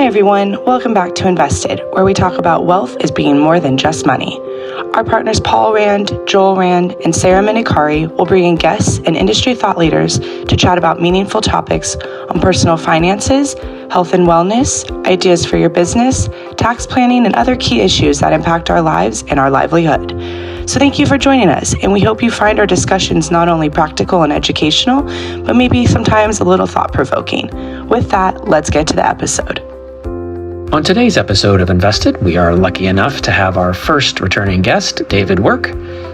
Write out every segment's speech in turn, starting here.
everyone, welcome back to Invested, where we talk about wealth as being more than just money. Our partners Paul Rand, Joel Rand, and Sarah Minikari will bring in guests and industry thought leaders to chat about meaningful topics on personal finances, health and wellness, ideas for your business, tax planning, and other key issues that impact our lives and our livelihood. So thank you for joining us, and we hope you find our discussions not only practical and educational, but maybe sometimes a little thought-provoking. With that, let's get to the episode. On today's episode of Invested, we are lucky enough to have our first returning guest, David Work.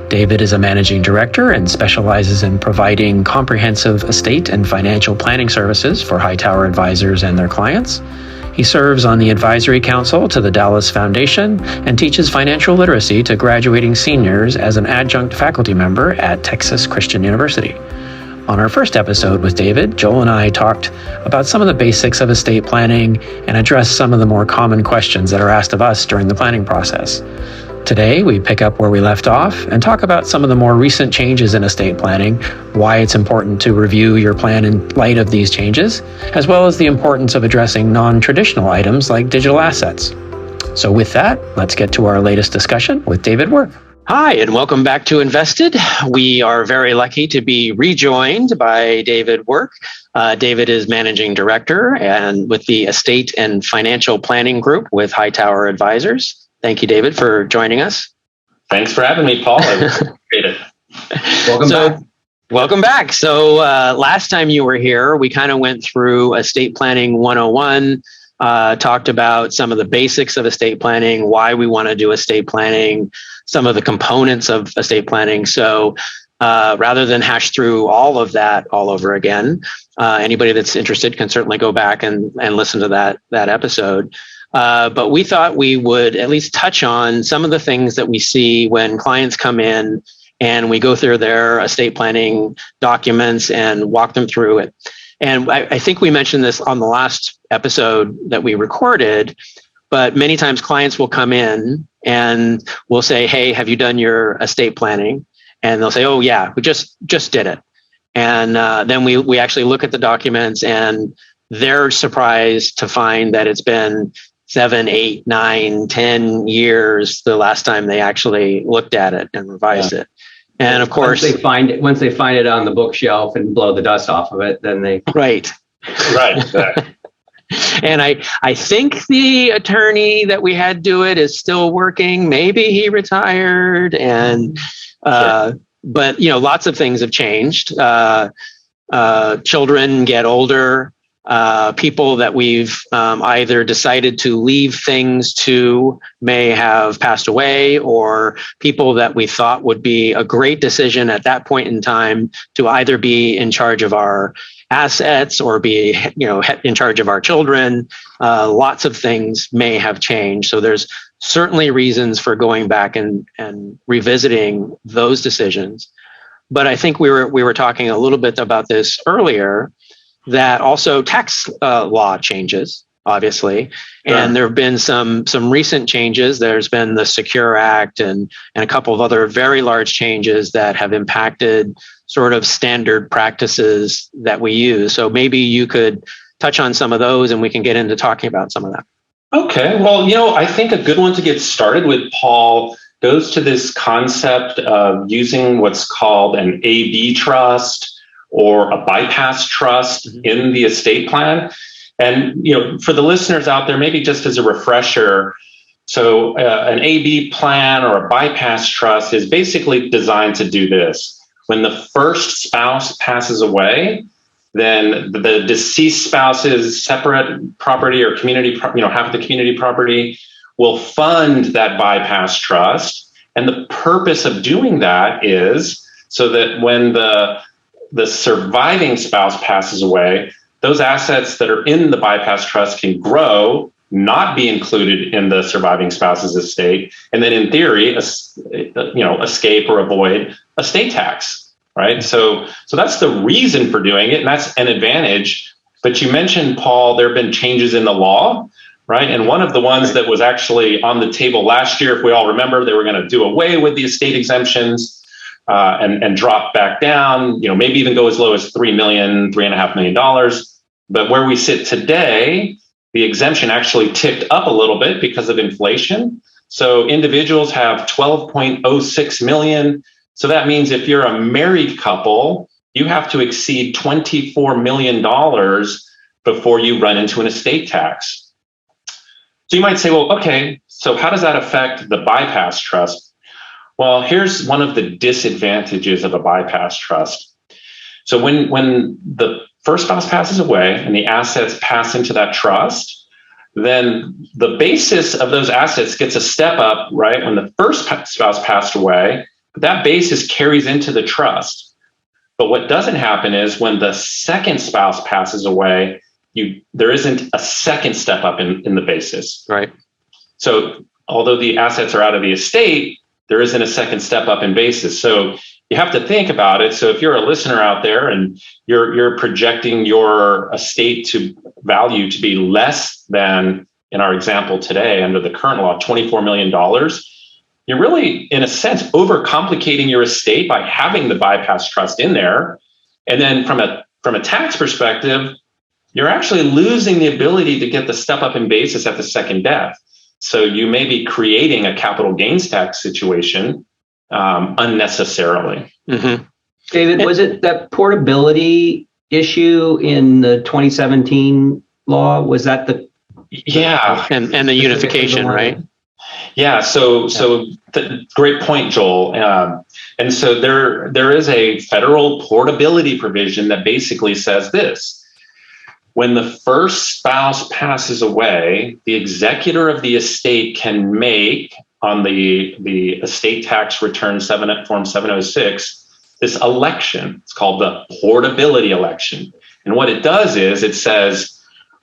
David is a managing director and specializes in providing comprehensive estate and financial planning services for Hightower advisors and their clients. He serves on the advisory council to the Dallas Foundation and teaches financial literacy to graduating seniors as an adjunct faculty member at Texas Christian University. On our first episode with David, Joel and I talked about some of the basics of estate planning and addressed some of the more common questions that are asked of us during the planning process. Today, we pick up where we left off and talk about some of the more recent changes in estate planning, why it's important to review your plan in light of these changes, as well as the importance of addressing non-traditional items like digital assets. So with that, let's get to our latest discussion with David Work. Hi, and welcome back to Invested. We are very lucky to be rejoined by David Work. David is Managing Director and with the Estate and Financial Planning Group with Hightower Advisors. Thank you, David, for joining us. Thanks for having me, Paul. I appreciate it. Welcome back. Welcome back. So last time you were here, we kind of went through Estate Planning 101, talked about some of the basics of estate planning, why we want to do estate planning, some of the components of estate planning. So rather than hash through all of that all over again, anybody that's interested can certainly go back and listen to that episode. But we thought we would at least touch on some of the things that we see when clients come in and we go through their estate planning documents and walk them through it. And I think we mentioned this on the last episode that we recorded, but many times clients will come in and we'll say, hey, have you done your estate planning? And they'll say, oh yeah, we just did it. And then we actually look at the documents and they're surprised to find that it's been 7, 8, 9, 10 years the last time they actually looked at it and revised it. And of course, once they find it on the bookshelf and blow the dust off of it, then they right. Exactly. And I think the attorney that we had do it is still working. Maybe he retired, and but lots of things have changed. Children get older. People that we've either decided to leave things to may have passed away, or people that we thought would be a great decision at that point in time to either be in charge of our assets or be in charge of our children. Lots of things may have changed. So there's certainly reasons for going back and revisiting those decisions. But I think we were talking a little bit about this earlier, that also tax law changes, obviously. Sure. And there have been some recent changes. There's been the Secure Act and a couple of other very large changes that have impacted sort of standard practices that we use. So maybe you could touch on some of those and we can get into talking about some of that. Okay. Well, I think a good one to get started with, Paul, goes to this concept of using what's called an AB trust or a bypass trust in the estate plan. And, for the listeners out there, maybe just as a refresher, so an AB plan or a bypass trust is basically designed to do this. When the first spouse passes away, then the deceased spouse's separate property or community, half of the community property will fund that bypass trust. And the purpose of doing that is so that when the surviving spouse passes away, those assets that are in the bypass trust can grow, not be included in the surviving spouse's estate, and then in theory, escape or avoid estate tax, right? So that's the reason for doing it, and that's an advantage. But you mentioned, Paul, there have been changes in the law, right? And one of the ones that was actually on the table last year, if we all remember, they were going to do away with the estate exemptions and drop back down, maybe even go as low as $3.5 million. But where we sit today the exemption actually ticked up a little bit because of inflation. So individuals have 12.06 million. So that means if you're a married couple, you have to exceed $24 million before you run into an estate tax. So you might say, well, okay, so how does that affect the bypass trust? Well, here's one of the disadvantages of a bypass trust. So when the first spouse passes away and the assets pass into that trust, then the basis of those assets gets a step up, right? When the first spouse passed away, that basis carries into the trust. But what doesn't happen is when the second spouse passes away, there isn't a second step up in the basis. Right. So although the assets are out of the estate, there isn't a second step up in basis. So you have to think about it. So if you're a listener out there and you're projecting your estate to value to be less than, in our example today, under the current law, $24 million, you're really, in a sense, overcomplicating your estate by having the bypass trust in there. And then from a tax perspective, you're actually losing the ability to get the step up in basis at the second death. So you may be creating a capital gains tax situation unnecessarily. Mm-hmm. David, was it that portability issue in the 2017 law? Was that the and the unification, right? Yeah. So great point, Joel. And so there is a federal portability provision that basically says this. When the first spouse passes away, the executor of the estate can make on the estate tax return Form 706 this election. It's called the portability election. And what it does is it says,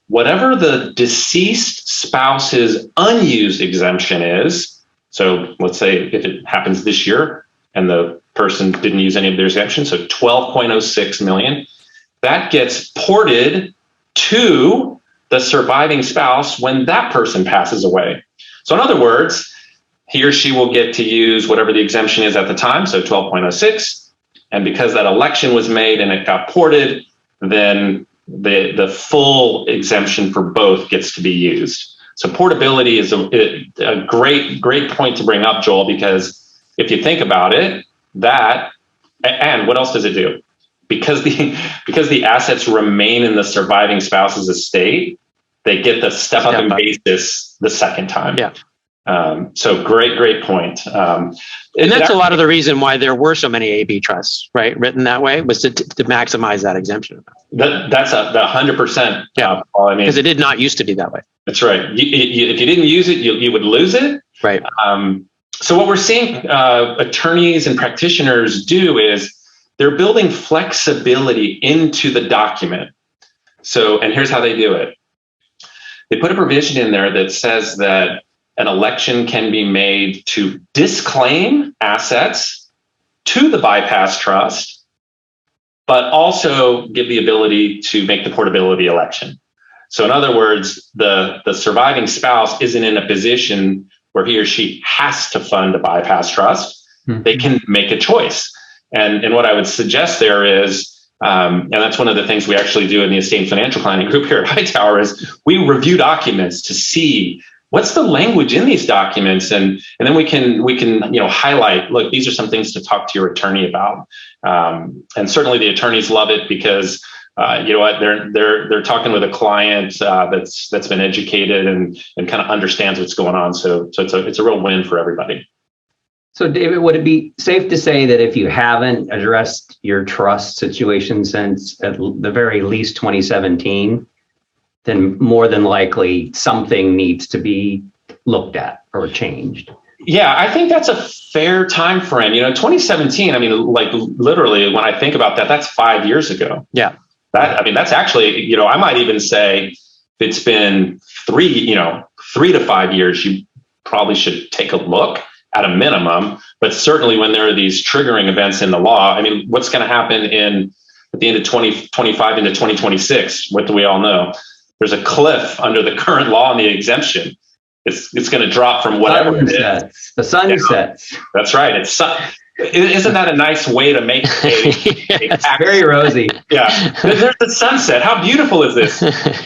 whatever the deceased spouse's unused exemption is, so let's say if it happens this year and the person didn't use any of their exemptions, so 12.06 million, that gets ported to the surviving spouse when that person passes away. So in other words, he or she will get to use whatever the exemption is at the time, so 12.06. And because that election was made and it got ported, then the full exemption for both gets to be used. So portability is a great point to bring up, Joel, because if you think about it, and what else does it do? Because the assets remain in the surviving spouse's estate, they get the step up in basis the second time. Yeah. So great point. And that's a lot of the reason why there were so many AB trusts, right? Written that way was to maximize that exemption. That's the 100%. Yeah. I mean, because it did not used to be that way. That's right. If you didn't use it, you would lose it. Right. So what we're seeing attorneys and practitioners do is they're building flexibility into the document. So, and here's how they do it. They put a provision in there that says that an election can be made to disclaim assets to the bypass trust, but also give the ability to make the portability election. So in other words, the surviving spouse isn't in a position where he or she has to fund a bypass trust. Mm-hmm. They can make a choice. And what I would suggest there is, and that's one of the things we actually do in the estate and financial planning group here at Hightower, is we review documents to see what's the language in these documents, and then we can highlight, look, these are some things to talk to your attorney about. And certainly the attorneys love it because you know what, they're talking with a client that's been educated and kind of understands what's going on. So it's a real win for everybody. So David, would it be safe to say that if you haven't addressed your trust situation since at the very least 2017, then more than likely something needs to be looked at or changed? Yeah, I think that's a fair time frame. 2017, I mean, like literally when I think about that, that's 5 years ago. Yeah. That's actually, I might even say if it's been 3 to 5 years, you probably should take a look at a minimum, but certainly when there are these triggering events in the law, I mean, what's going to happen at the end of 2025 into 2026? What do we all know? There's a cliff under the current law on the exemption. It's going to drop from whatever it is. The sun sets. That's right. Isn't that a nice way to make a tax? Very rosy. Yeah. There's the sunset. How beautiful is this?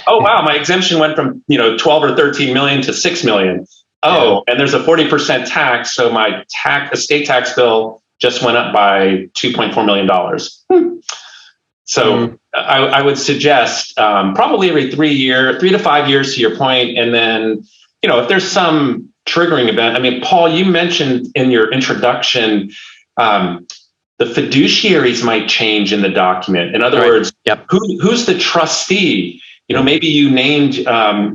Oh, wow. My exemption went from, 12 or 13 million to 6 million. Oh, and there's a 40% tax. So my estate tax bill just went up by $2.4 million. So I would suggest probably every 3 to 5 years, to your point. And then, if there's some triggering event, I mean, Paul, you mentioned in your introduction, the fiduciaries might change in the document. In other words, who's the trustee? Maybe you named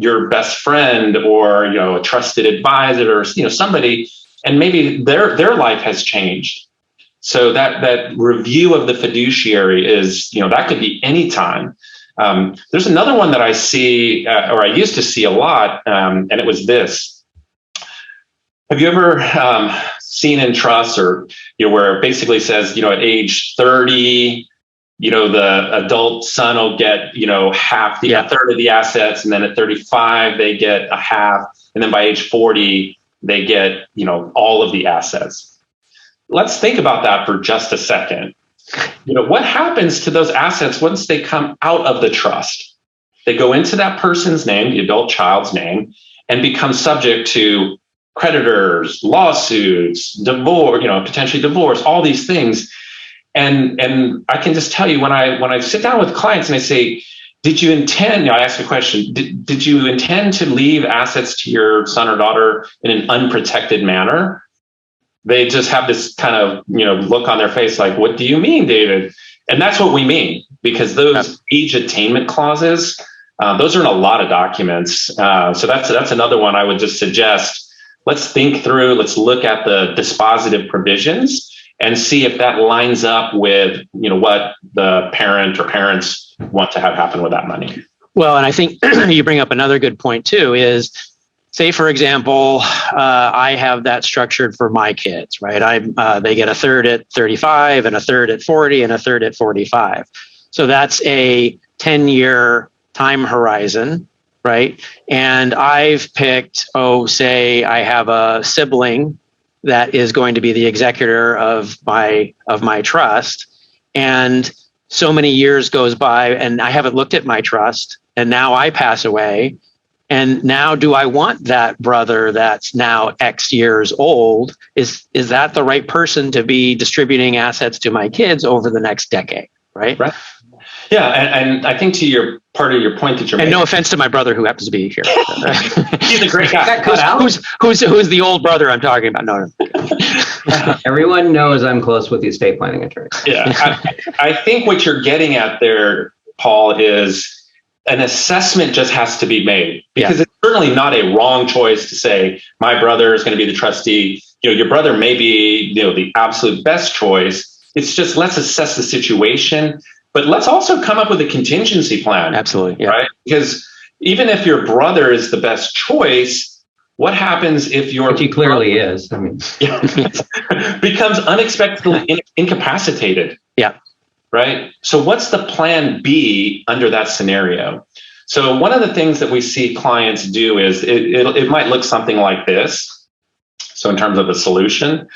your best friend or, a trusted advisor or, somebody, and maybe their life has changed. So that review of the fiduciary is, that could be any time. There's another one that I see, or I used to see a lot, and it was this. Have you ever seen in trust or, where it basically says, at age 30, the adult son will get, half, a third of the assets. And then at 35, they get a half. And then by age 40, they get, all of the assets. Let's think about that for just a second. What happens to those assets once they come out of the trust? They go into that person's name, the adult child's name, and become subject to creditors, lawsuits, divorce, potentially divorce, all these things. And I can just tell you when I sit down with clients and I say, did you intend, I ask a question, did you intend to leave assets to your son or daughter in an unprotected manner? They just have this kind of, look on their face like, what do you mean, David? And that's what we mean, because those age attainment clauses, those are in a lot of documents. So that's another one I would just suggest. Let's think through, let's look at the dispositive provisions and see if that lines up with, what the parent or parents want to have happen with that money. Well, and I think you bring up another good point too, is say, for example, I have that structured for my kids, right? They get a third at 35 and a third at 40 and a third at 45. So that's a 10-year time horizon, right? And I've picked, say I have a sibling that is going to be the executor of my trust. And so many years goes by and I haven't looked at my trust, and now I pass away. And now, do I want that brother that's now X years old? Is that the right person to be distributing assets to my kids over the next decade? Right. Yeah, and I think to your part of your point that you're making. And no offense to my brother who happens to be here. He's a great guy. Who's the old brother I'm talking about? No. Everyone knows I'm close with the estate planning attorney. Yeah, I think what you're getting at there, Paul, is an assessment just has to be made, because it's certainly not a wrong choice to say my brother is going to be the trustee. Your brother may be, the absolute best choice. It's just, let's assess the situation, but let's also come up with a contingency plan. Absolutely. Right? Because even if your brother is the best choice, what happens if Which he clearly is. I mean, becomes unexpectedly incapacitated? Yeah. Right. So what's the plan B under that scenario? So one of the things that we see clients do is it might look something like this. So in terms of a solution,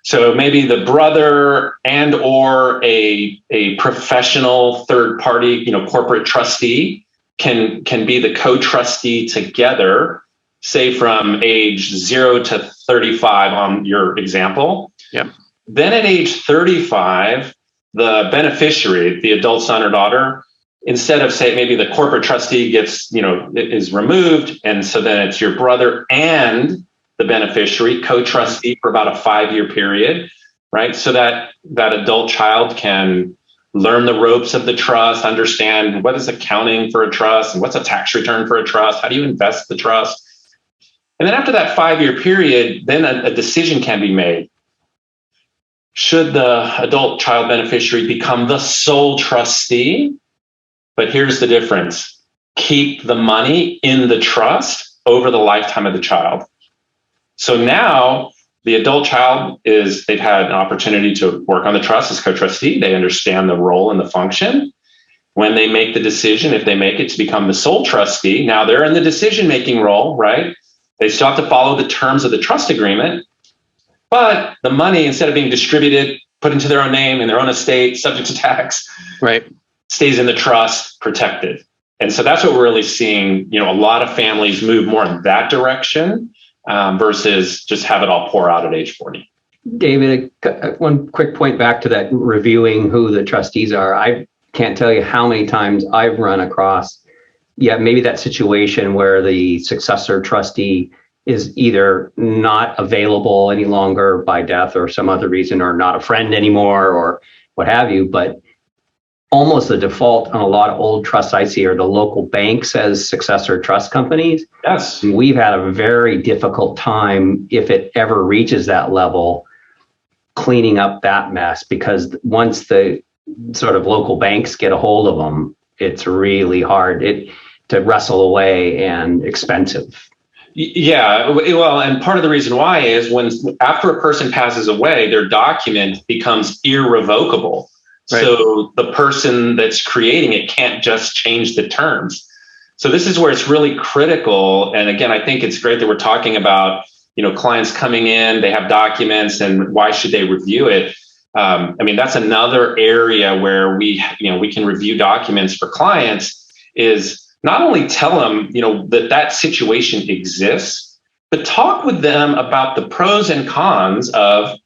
so maybe the brother and or a professional third party, corporate trustee can be the co-trustee together, say from age 0 to 35 on your example. Yep. Then at age 35, the beneficiary, the adult son or daughter, instead of say maybe the corporate trustee gets, is removed. And so then it's your brother and the beneficiary co-trustee for about a 5-year period, right? So that adult child can learn the ropes of the trust, understand what is accounting for a trust and what's a tax return for a trust. How do you invest the trust? And then after that 5-year period, then a decision can be made. Should the adult child beneficiary become the sole trustee? But here's the difference. Keep the money in the trust over the lifetime of the child. So now the adult child they've had an opportunity to work on the trust as co-trustee. They understand the role and the function. When they make the decision, if they make it to become the sole trustee, now they're in the decision-making role, right? They still have to follow the terms of the trust agreement. But the money, instead of being distributed, put into their own name in their own estate, subject to tax, Right. stays in the trust, protected. And so that's what we're really seeing. A lot of families move more in that direction versus just have it all pour out at age 40. David, one quick point back to that reviewing who the trustees are. I can't tell you how many times I've run across, maybe that situation where the successor trustee is either not available any longer by death or some other reason, or not a friend anymore, or what have you. But almost the default on a lot of old trusts I see are the local banks as successor trust companies. Yes. And we've had a very difficult time, if it ever reaches that level, cleaning up that mess, because once the sort of local banks get a hold of them, it's really hard to wrestle away and expensive. Yeah, well, and part of the reason why is after a person passes away, their document becomes irrevocable. Right. So the person that's creating it can't just change the terms. So this is where it's really critical. And again, I think it's great that we're talking about, clients coming in, they have documents, and why should they review it? That's another area where we can review documents for clients, is not only tell them, that situation exists, but talk with them about the pros and cons of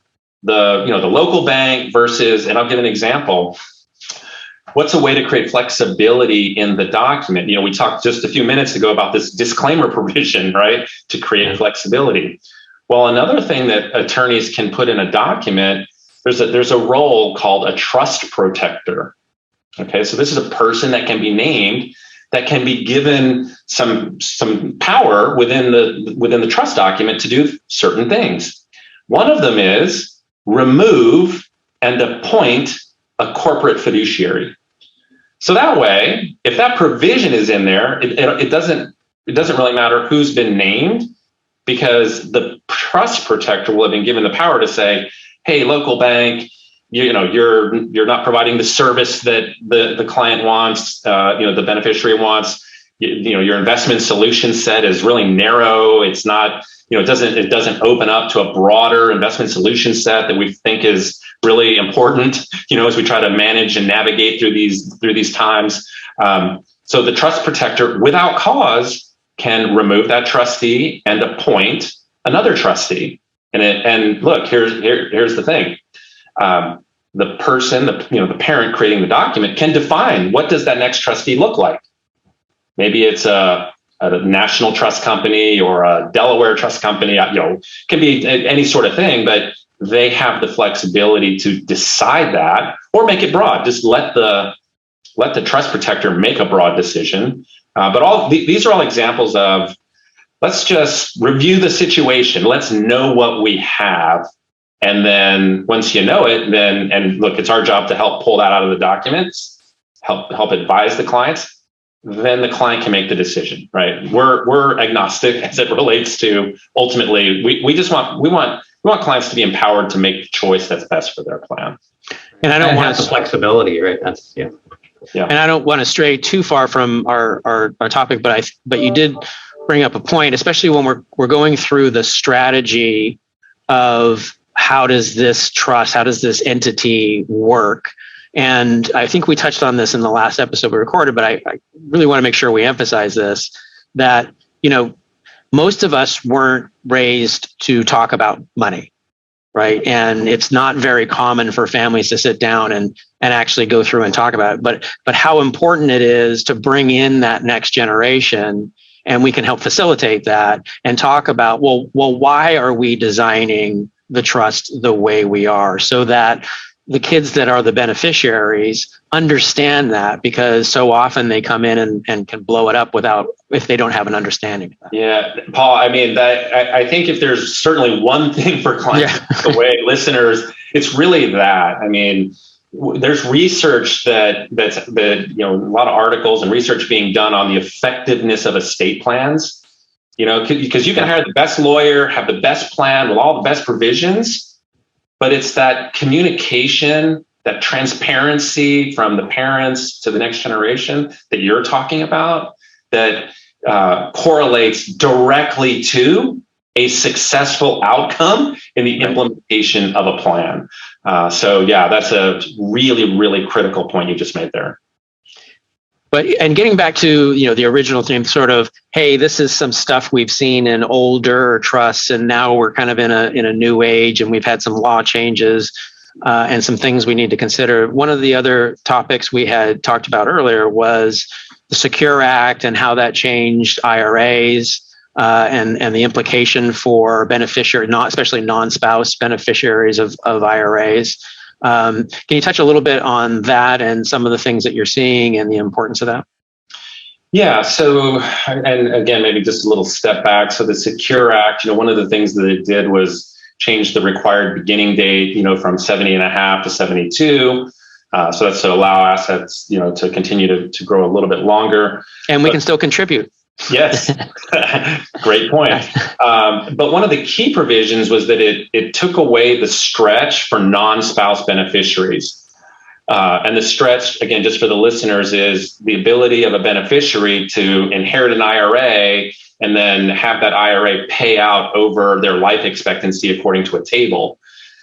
the local bank versus, and I'll give an example. What's a way to create flexibility in the document? We talked just a few minutes ago about this disclaimer provision, right? To create flexibility. Well, another thing that attorneys can put in a document, there's a role called a trust protector. Okay, so this is a person that can be named, that can be given some power within the trust document to do certain things. One of them is remove and appoint a corporate fiduciary. So that way, if that provision is in there, it doesn't really matter who's been named, because the trust protector will have been given the power to say, hey, local bank, you're not providing the service that the client wants, the beneficiary wants. Your investment solution set is really narrow. It's not, it doesn't open up to a broader investment solution set that we think is really important, as we try to manage and navigate through these times. So the trust protector, without cause, can remove that trustee and appoint another trustee. And look, here's the thing. The person, the parent creating the document, can define what does that next trustee look like. Maybe it's a national trust company or a Delaware trust company. Can be any sort of thing, but they have the flexibility to decide that, or make it broad. Just let the trust protector make a broad decision. But these are all examples of, let's just review the situation. Let's know what we have. And then once you know it, and look, it's our job to help pull that out of the documents, help advise the clients. Then the client can make the decision, right? We're agnostic as it relates to, ultimately, we want clients to be empowered to make the choice that's best for their plan. And I don't want the flexibility, right? That's yeah. And I don't want to stray too far from our topic, but you did bring up a point, especially when we're going through the strategy of how does this entity work. And I think we touched on this in the last episode we recorded, but I really want to make sure we emphasize this, that, most of us weren't raised to talk about money, right? And it's not very common for families to sit down and actually go through and talk about it. But how important it is to bring in that next generation, and we can help facilitate that and talk about, well, why are we designing the trust the way we are, so that the kids that are the beneficiaries understand that, because so often they come in and can blow it up if they don't have an understanding of that. Yeah, Paul, I think if there's certainly one thing for clients, listeners, it's really that. There's research that's a lot of articles and research being done on the effectiveness of estate plans, because you can hire the best lawyer, have the best plan with all the best provisions, but it's that communication, that transparency from the parents to the next generation that you're talking about, that correlates directly to a successful outcome in the implementation of a plan. So yeah, that's a really, really critical point you just made there. But, and getting back to, the original theme, sort of, hey, this is some stuff we've seen in older trusts, and now we're kind of in a new age, and we've had some law changes and some things we need to consider. One of the other topics we had talked about earlier was the Secure Act and how that changed IRAs and the implication for beneficiary, especially non-spouse beneficiaries of IRAs. Can you touch a little bit on that and some of the things that you're seeing and the importance of that? Yeah. So, and again, maybe just a little step back. So the Secure Act, one of the things that it did was change the required beginning date, from 70 and a half to 72. So that's to allow assets, to continue to grow a little bit longer. And we can still contribute. Yes. Great point. But one of the key provisions was that it took away the stretch for non-spouse beneficiaries. And the stretch, again, just for the listeners, is the ability of a beneficiary to inherit an IRA and then have that IRA pay out over their life expectancy according to a table.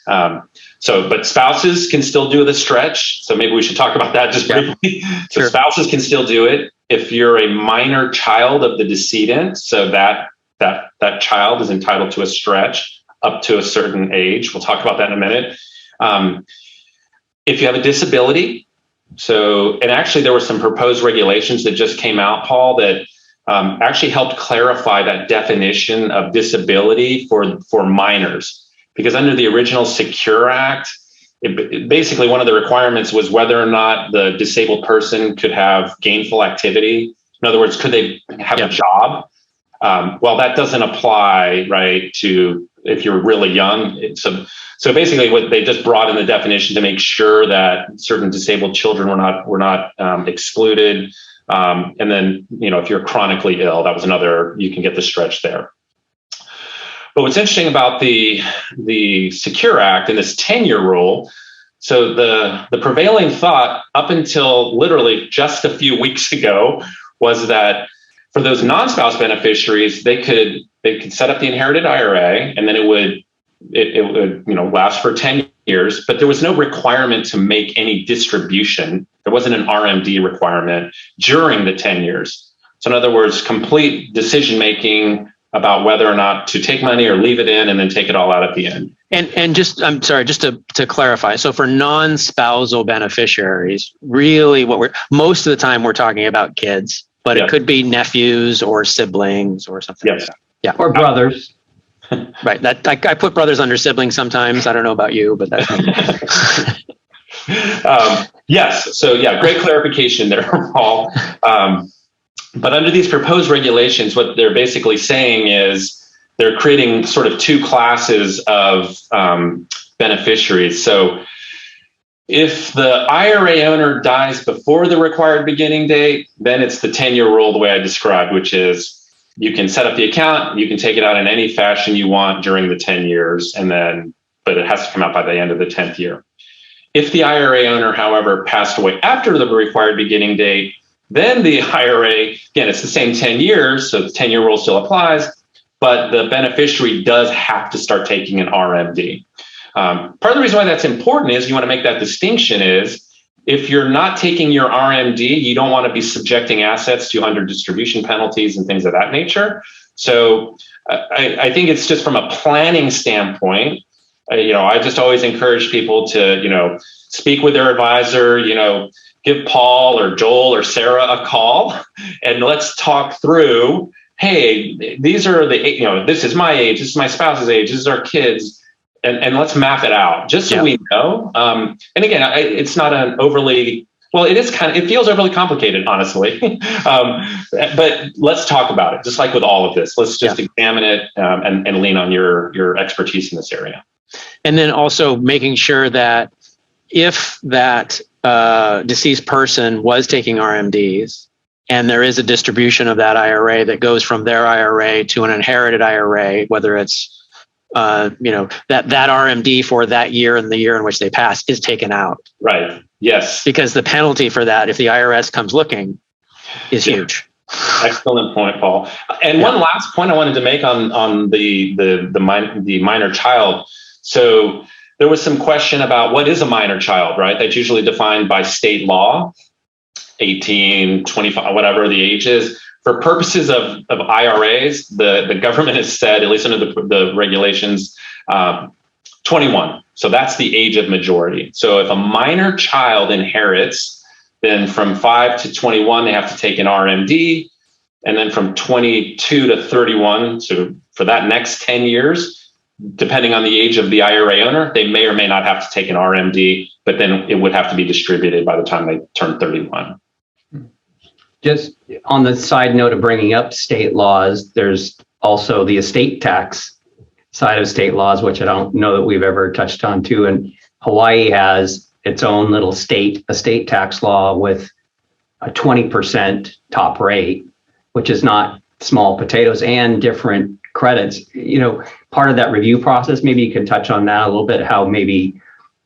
But spouses can still do the stretch. So maybe we should talk about that just briefly. So sure. Spouses can still do it. If you're a minor child of the decedent, so that child is entitled to a stretch up to a certain age. We'll talk about that in a minute. If you have a disability, and actually there were some proposed regulations that just came out, Paul, that actually helped clarify that definition of disability for minors. Because under the original Secure Act, basically one of the requirements was whether or not the disabled person could have gainful activity. In other words, could they have a job? Well, that doesn't apply, right, to if you're really young. So basically what they just brought in the definition to make sure that certain disabled children were not excluded. And then, if you're chronically ill, that was another, you can get the stretch there. But what's interesting about the Secure Act and this 10-year rule, so the prevailing thought up until literally just a few weeks ago was that for those non-spouse beneficiaries, they could set up the inherited IRA, and then it would last for 10 years, but there was no requirement to make any distribution. There wasn't an RMD requirement during the 10 years. So in other words, complete decision-making about whether or not to take money or leave it in and then take it all out at the end. And just, I'm sorry, just to clarify. So for non-spousal beneficiaries, really most of the time we're talking about kids, but it could be nephews or siblings or something like that. Yeah. Or brothers. Right. That I put brothers under siblings sometimes. I don't know about you, but that's yes. So great clarification there, Paul. But under these proposed regulations, what they're basically saying is they're creating sort of two classes of beneficiaries. So if the IRA owner dies before the required beginning date, then it's the 10-year rule the way I described, which is you can set up the account, you can take it out in any fashion you want during the 10 years, but it has to come out by the end of the 10th year. If the IRA owner, however, passed away after the required beginning date, then the IRA, again, it's the same 10 years, so the 10-year rule still applies, but the beneficiary does have to start taking an RMD. Part of the reason why that's important is you want to make that distinction is if you're not taking your RMD, you don't want to be subjecting assets to under distribution penalties and things of that nature. So I think it's just from a planning standpoint, I just always encourage people to, speak with their advisor, give Paul or Joel or Sarah a call and let's talk through, hey, these are this is my age, this is my spouse's age, this is our kids, and let's map it out just so we know. And again, it's not an overly, well, it feels overly complicated, honestly. But let's talk about it, just like with all of this. Let's just examine it and lean on your expertise in this area. And then also making sure that if that deceased person was taking RMDs and there is a distribution of that IRA that goes from their IRA to an inherited IRA, whether it's that RMD for that year and the year in which they pass is taken out. Right. Yes. Because the penalty for that, if the IRS comes looking, is huge. Excellent point, Paul. And one last point I wanted to make on the minor child. So there was some question about what is a minor child, right? That's usually defined by state law, 18, 25, whatever the age is. For purposes of IRAs, the government has said, at least under the regulations, 21. So that's the age of majority. So if a minor child inherits, then from 5 to 21, they have to take an RMD. And then from 22 to 31, so for that next 10 years, depending on the age of the IRA owner, they may or may not have to take an RMD, but then it would have to be distributed by the time they turn 31. Just on the side note of bringing up state laws, there's also the estate tax side of state laws, which I don't know that we've ever touched on too. And Hawaii has its own little estate tax law with a 20% top rate, which is not small potatoes, and different credits. Part of that review process, maybe you can touch on that a little bit, how maybe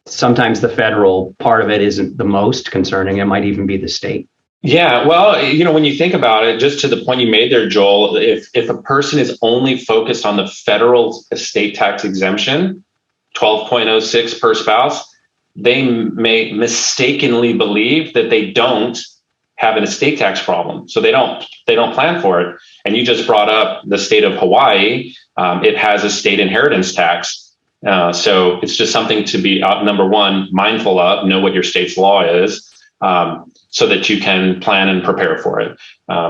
sometimes the federal part of it isn't the most concerning. It might even be the state. Yeah, well, when you think about it, just to the point you made there, Joel, if a person is only focused on the federal estate tax exemption, 12.06 per spouse, they may mistakenly believe that they don't have an estate tax problem. So they don't plan for it. And you just brought up the state of Hawaii. It has a state inheritance tax. So it's just something to be, number one, mindful of, know what your state's law is, so that you can plan and prepare for it.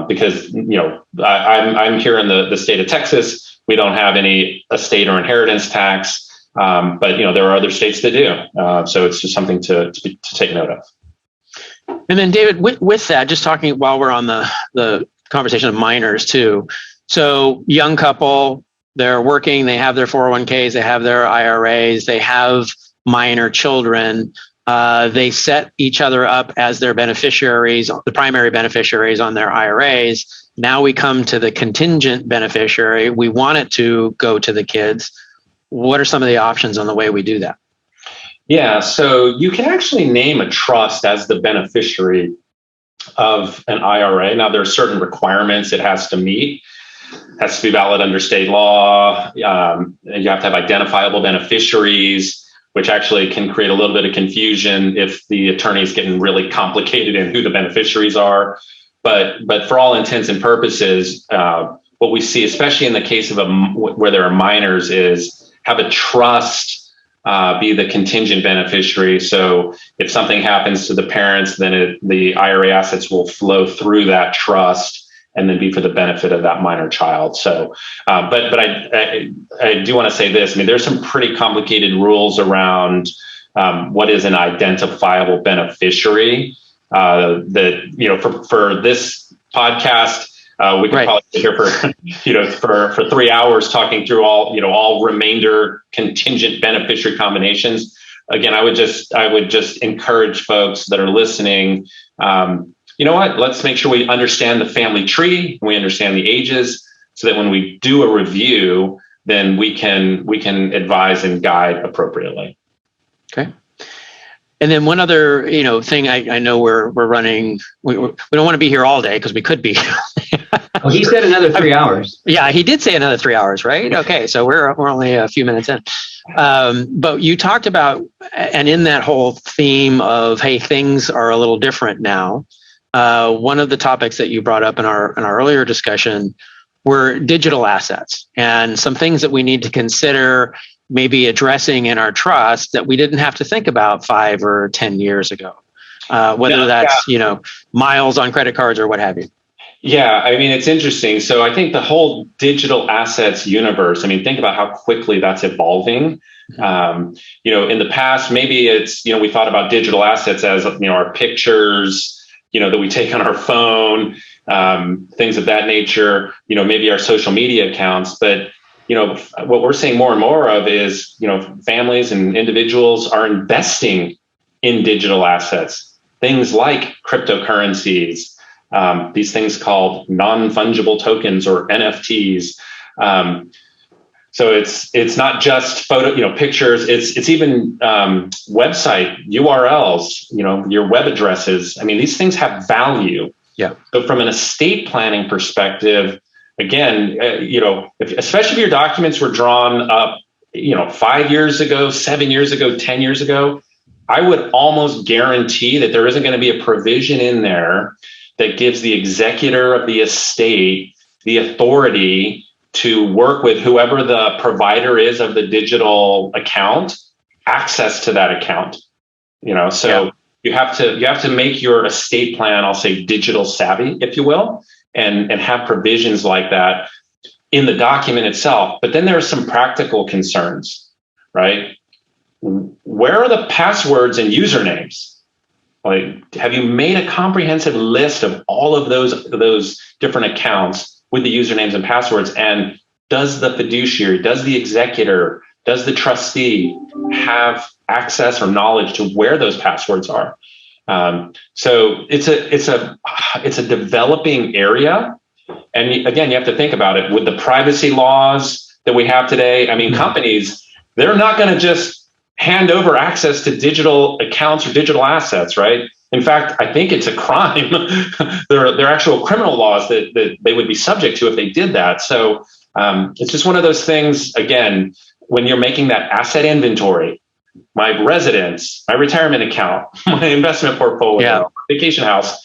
Because, I'm here in the state of Texas. We don't have any estate or inheritance tax. But there are other states that do. So it's just something to take note of. And then David, with that, just talking while we're on the conversation of minors too. So young couple, they're working, they have their 401ks, they have their IRAs, they have minor children. They set each other up as their beneficiaries, the primary beneficiaries on their IRAs. Now we come to the contingent beneficiary. We want it to go to the kids. What are some of the options on the way we do that? Yeah, so you can actually name a trust as the beneficiary of an IRA. Now, there are certain requirements it has to meet. It has to be valid under state law. You have to have identifiable beneficiaries, which actually can create a little bit of confusion if the attorney's getting really complicated in who the beneficiaries are. But for all intents and purposes, what we see, especially in the case of where there are minors, is have a trust be the contingent beneficiary. So if something happens to the parents, then the IRA assets will flow through that trust and then be for the benefit of that minor child. So, but I do want to say this. I mean, there's some pretty complicated rules around what is an identifiable beneficiary. That for this podcast, we could probably sit here for 3 hours talking through all remainder contingent beneficiary combinations. Again, I would just encourage folks that are listening. Let's make sure we understand the family tree, we understand the ages, so that when we do a review, then we can advise and guide appropriately. Okay. And then one other, thing I know we're running, we don't want to be here all day because we could be. Well, he said another 3 hours. Yeah, he did say another 3 hours, right? Okay, so we're only a few minutes in. But you talked about, and in that whole theme of, hey, things are a little different now. One of the topics that you brought up in our earlier discussion were digital assets and some things that we need to consider maybe addressing in our trust that we didn't have to think about 5 or 10 years ago, whether that's, miles on credit cards or what have you. Yeah, I mean, it's interesting. So I think the whole digital assets universe, think about how quickly that's evolving. In the past, maybe it's, we thought about digital assets as, our pictures, that we take on our phone, things of that nature, maybe our social media accounts. But what we're seeing more and more of is, families and individuals are investing in digital assets, things like cryptocurrencies, these things called non-fungible tokens or NFTs. So it's not just pictures. It's even website URLs, your web addresses. These things have value. Yeah. So from an estate planning perspective, again, especially if your documents were drawn up, 5 years ago, 7 years ago, 10 years ago, I would almost guarantee that there isn't going to be a provision in there that gives the executor of the estate the authority to work with whoever the provider is of the digital account, access to that account. So you have to make your estate plan, I'll say digital savvy, if you will, and have provisions like that in the document itself. But then there are some practical concerns, right? Where are the passwords and usernames? Like, have you made a comprehensive list of all of those different accounts with the usernames and passwords? And does the fiduciary, does the executor, does the trustee have access or knowledge to where those passwords are? So it's a developing area. And again, you have to think about it with the privacy laws that we have today. I mean, companies, they're not going to just hand over access to digital accounts or digital assets, right? In fact, I think it's a crime. There are actual criminal laws that they would be subject to if they did that. So it's just one of those things, again, when you're making that asset inventory, my residence, my retirement account, my investment portfolio, vacation house,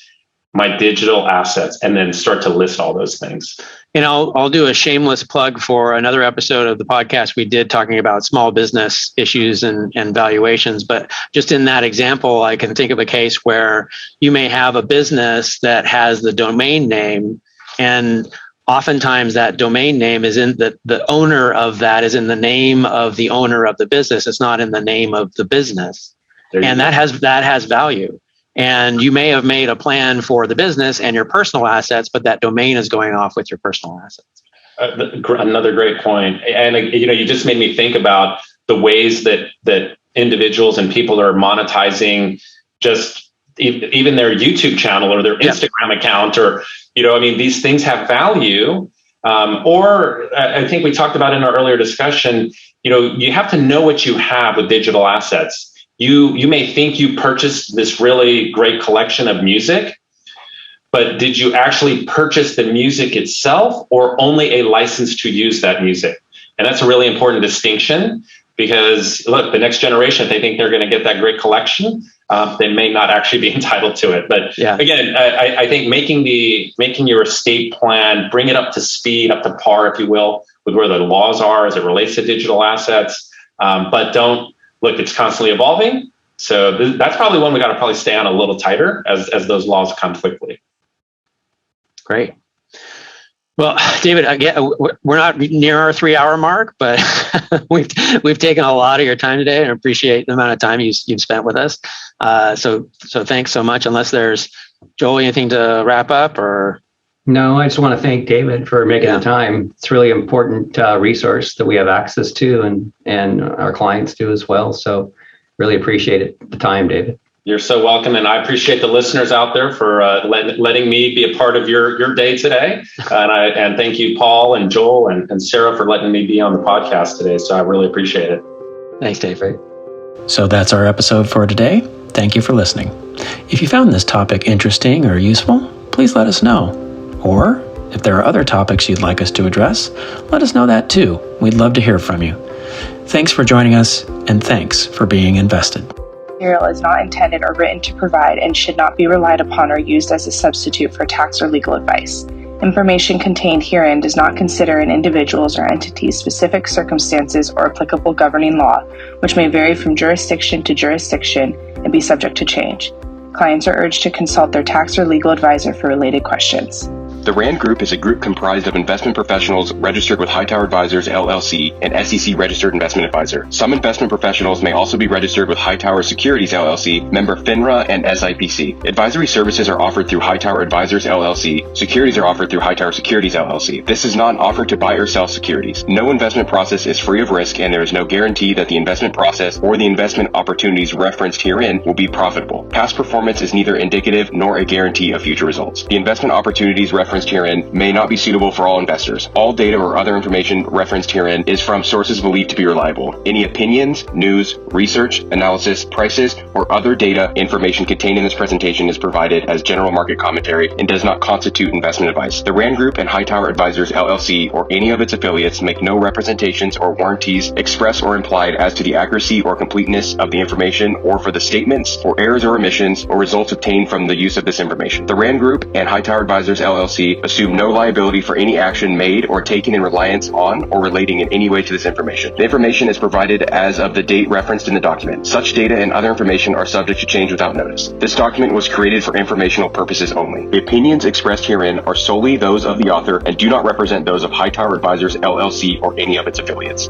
my digital assets, and then start to list all those things. And I'll do a shameless plug for another episode of the podcast we did talking about small business issues and valuations. But just in that example, I can think of a case where you may have a business that has the domain name, and oftentimes that domain name is in the owner of that is in the name of the owner of the business. It's not in the name of the business. And that has value. And you may have made a plan for the business and your personal assets, but that domain is going off with your personal assets. Another great point. And you just made me think about the ways that individuals and people are monetizing just even their YouTube channel or their Instagram account, or these things have value. Or I think we talked about in our earlier discussion, you have to know what you have with digital assets. You may think you purchased this really great collection of music, but did you actually purchase the music itself or only a license to use that music? And that's a really important distinction, because look, the next generation, if they think they're going to get that great collection, they may not actually be entitled to it. But again, I think making your estate plan, bring it up to speed, up to par, if you will, with where the laws are as it relates to digital assets. But look, it's constantly evolving. So that's probably one we got to probably stay on a little tighter as those laws come quickly. Great. Well, David, we're not near our 3-hour mark, but we've taken a lot of your time today, and appreciate the amount of time you've spent with us. So thanks so much. Unless there's, Joel, anything to wrap up or? No, I just want to thank David for making the time. It's really important resource that we have access to, and our clients do as well. So really appreciate the time, David. You're so welcome. And I appreciate the listeners out there for letting me be a part of your day today. And thank you, Paul and Joel and Sarah, for letting me be on the podcast today. So I really appreciate it. Thanks, David. So that's our episode for today. Thank you for listening. If you found this topic interesting or useful, please let us know. Or if there are other topics you'd like us to address, let us know that too. We'd love to hear from you. Thanks for joining us, and thanks for being invested. Material is not intended or written to provide and should not be relied upon or used as a substitute for tax or legal advice. Information contained herein does not consider an individual's or entity's specific circumstances or applicable governing law, which may vary from jurisdiction to jurisdiction and be subject to change. Clients are urged to consult their tax or legal advisor for related questions. The RAND Group is a group comprised of investment professionals registered with Hightower Advisors, LLC, an SEC registered investment advisor. Some investment professionals may also be registered with Hightower Securities, LLC, member FINRA and SIPC. Advisory services are offered through Hightower Advisors, LLC. Securities are offered through Hightower Securities, LLC. This is not an offer to buy or sell securities. No investment process is free of risk, and there is no guarantee that the investment process or the investment opportunities referenced herein will be profitable. Past performance is neither indicative nor a guarantee of future results. The investment opportunities referenced referenced herein may not be suitable for all investors. All data or other information referenced herein is from sources believed to be reliable. Any opinions, news, research, analysis, prices, or other data information contained in this presentation is provided as general market commentary and does not constitute investment advice. The Rand Group and Hightower Advisors LLC or any of its affiliates make no representations or warranties express or implied as to the accuracy or completeness of the information or for the statements or errors or omissions or results obtained from the use of this information. The Rand Group and Hightower Advisors LLC assume no liability for any action made or taken in reliance on or relating in any way to this information. The information is provided as of the date referenced in the document. Such data and other information are subject to change without notice. This document was created for informational purposes only. The opinions expressed herein are solely those of the author and do not represent those of Hightower Advisors LLC or any of its affiliates.